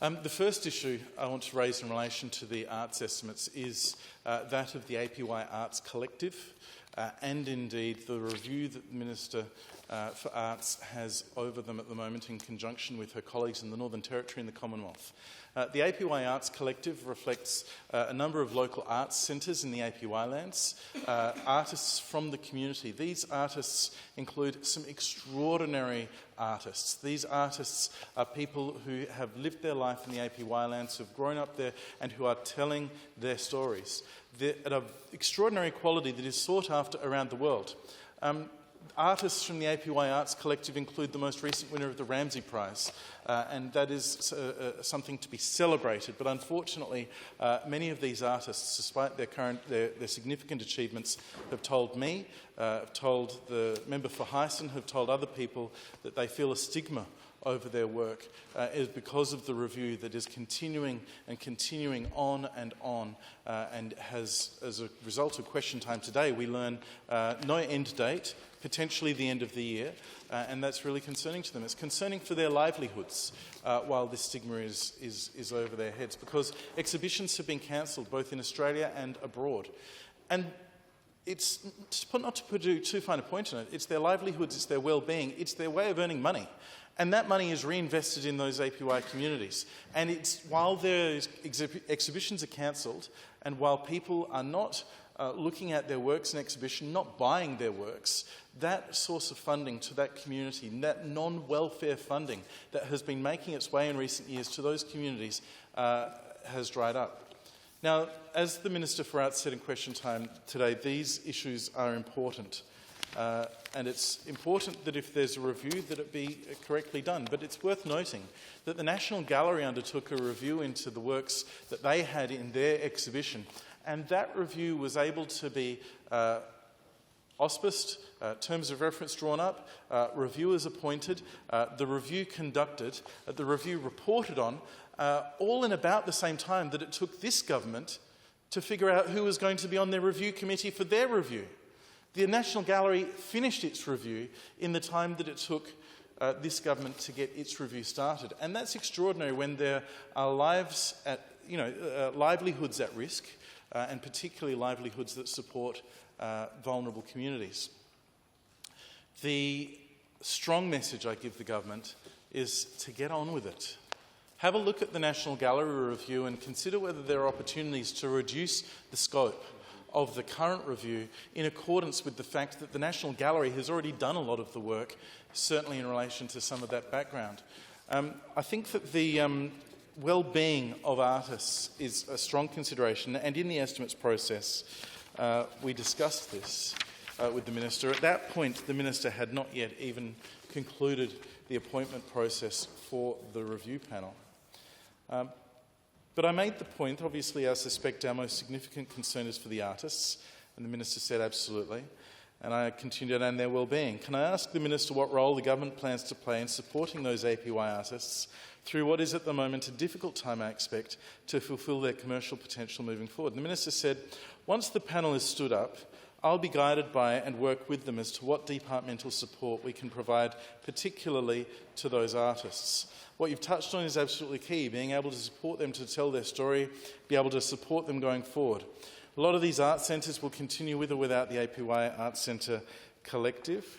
The first issue I want to raise in relation to the arts estimates is that of the APY Arts Collective and indeed the review that the Minister for Arts has over them at the moment in conjunction with her colleagues in the Northern Territory and the Commonwealth. The APY Arts Collective reflects a number of local arts centres in the APY lands, artists from the community. These artists include some extraordinary artists. These artists are people who have lived their life in the APY lands, who have grown up there and who are telling their stories. They're at an extraordinary quality that is sought after around the world. Artists from the APY Arts Collective include the most recent winner of the Ramsay Prize, and that is something to be celebrated. But unfortunately, many of these artists, despite their significant achievements, have told me, have told the member for Hyson, have told other people that they feel a stigma over their work is because of the review that is continuing on, and has, as a result of question time today, we learn no end date, potentially the end of the year, and that's really concerning to them. It's concerning for their livelihoods while this stigma is over their heads, because exhibitions have been cancelled both in Australia and abroad. And it's not to put too fine a point on it, it's their livelihoods, it's their well-being, it's their way of earning money. And that money is reinvested in those APY communities. And it's while their exhibitions are cancelled, and while people are not looking at their works in exhibition, not buying their works, that source of funding to that community, that non-welfare funding that has been making its way in recent years to those communities has dried up. Now, as the Minister for Arts said in question time today, these issues are important. And it's important that if there's a review that it be correctly done. But it's worth noting that the National Gallery undertook a review into the works that they had in their exhibition, and that review was able to be auspiced, terms of reference drawn up, reviewers appointed, the review conducted, the review reported on, all in about the same time that it took this government to figure out who was going to be on their review committee for their review. The National Gallery finished its review in the time that it took this government to get its review started. And that's extraordinary when there are livelihoods at risk, and particularly livelihoods that support vulnerable communities. The strong message I give the government is to get on with it. Have a look at the National Gallery review and consider whether there are opportunities to reduce the scope of the current review in accordance with the fact that the National Gallery has already done a lot of the work, certainly in relation to some of that background. I think that the well-being of artists is a strong consideration, and in the estimates process we discussed this with the Minister. At that point, the Minister had not yet even concluded the appointment process for the review panel. But I made the point, obviously I suspect our most significant concern is for the artists, and the Minister said absolutely, and I continued on their well-being. Can I ask the Minister what role the government plans to play in supporting those APY artists through what is at the moment a difficult time, I expect, to fulfil their commercial potential moving forward? And the Minister said, once the panel is stood up, I'll be guided by and work with them as to what departmental support we can provide, particularly to those artists. What you've touched on is absolutely key, being able to support them to tell their story, be able to support them going forward. A lot of these art centres will continue with or without the APY Arts Centre Collective.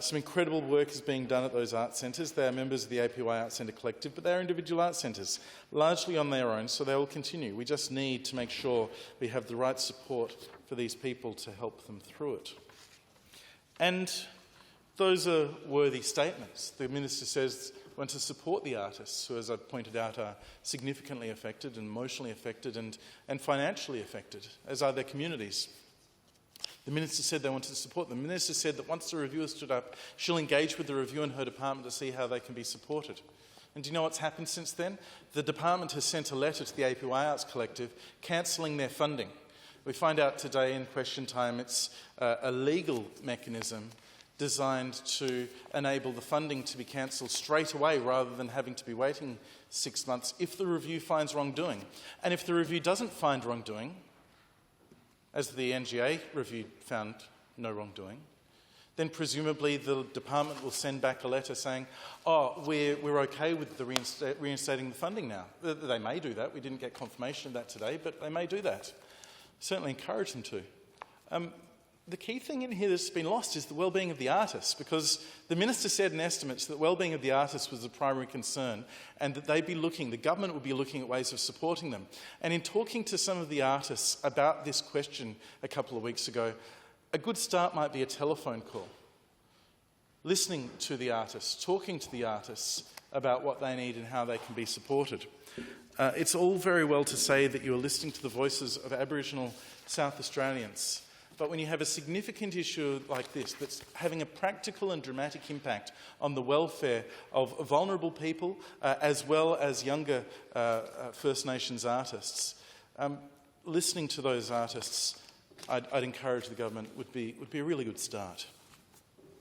Some incredible work is being done at those art centres. They are members of the APY Arts Centre Collective, but they are individual art centres, largely on their own, so they will continue. We just need to make sure we have the right support for these people to help them through it. And those are worthy statements. The Minister says we want to support the artists who, as I've pointed out, are significantly affected and emotionally affected and financially affected, as are their communities. The Minister said they wanted to support them. The Minister said that once the reviewer stood up, she'll engage with the review in her department to see how they can be supported. And do you know what's happened since then? The department has sent a letter to the APY Arts Collective cancelling their funding. We find out today in question time it's a legal mechanism designed to enable the funding to be cancelled straight away rather than having to be waiting 6 months if the review finds wrongdoing. And if the review doesn't find wrongdoing, as the NGA review found no wrongdoing, then presumably the department will send back a letter saying, oh, we're okay with the reinstating the funding now. They may do that. We didn't get confirmation of that today, but they may do that. Certainly encourage them to. The key thing in here that's been lost is the well-being of the artists, because the Minister said in estimates that well-being of the artists was the primary concern and that the government would be looking at ways of supporting them. And in talking to some of the artists about this question a couple of weeks ago, a good start might be a telephone call. Listening to the artists, talking to the artists about what they need and how they can be supported. It's all very well to say that you are listening to the voices of Aboriginal South Australians, but when you have a significant issue like this that's having a practical and dramatic impact on the welfare of vulnerable people as well as younger First Nations artists, listening to those artists, I'd encourage the government would be a really good start.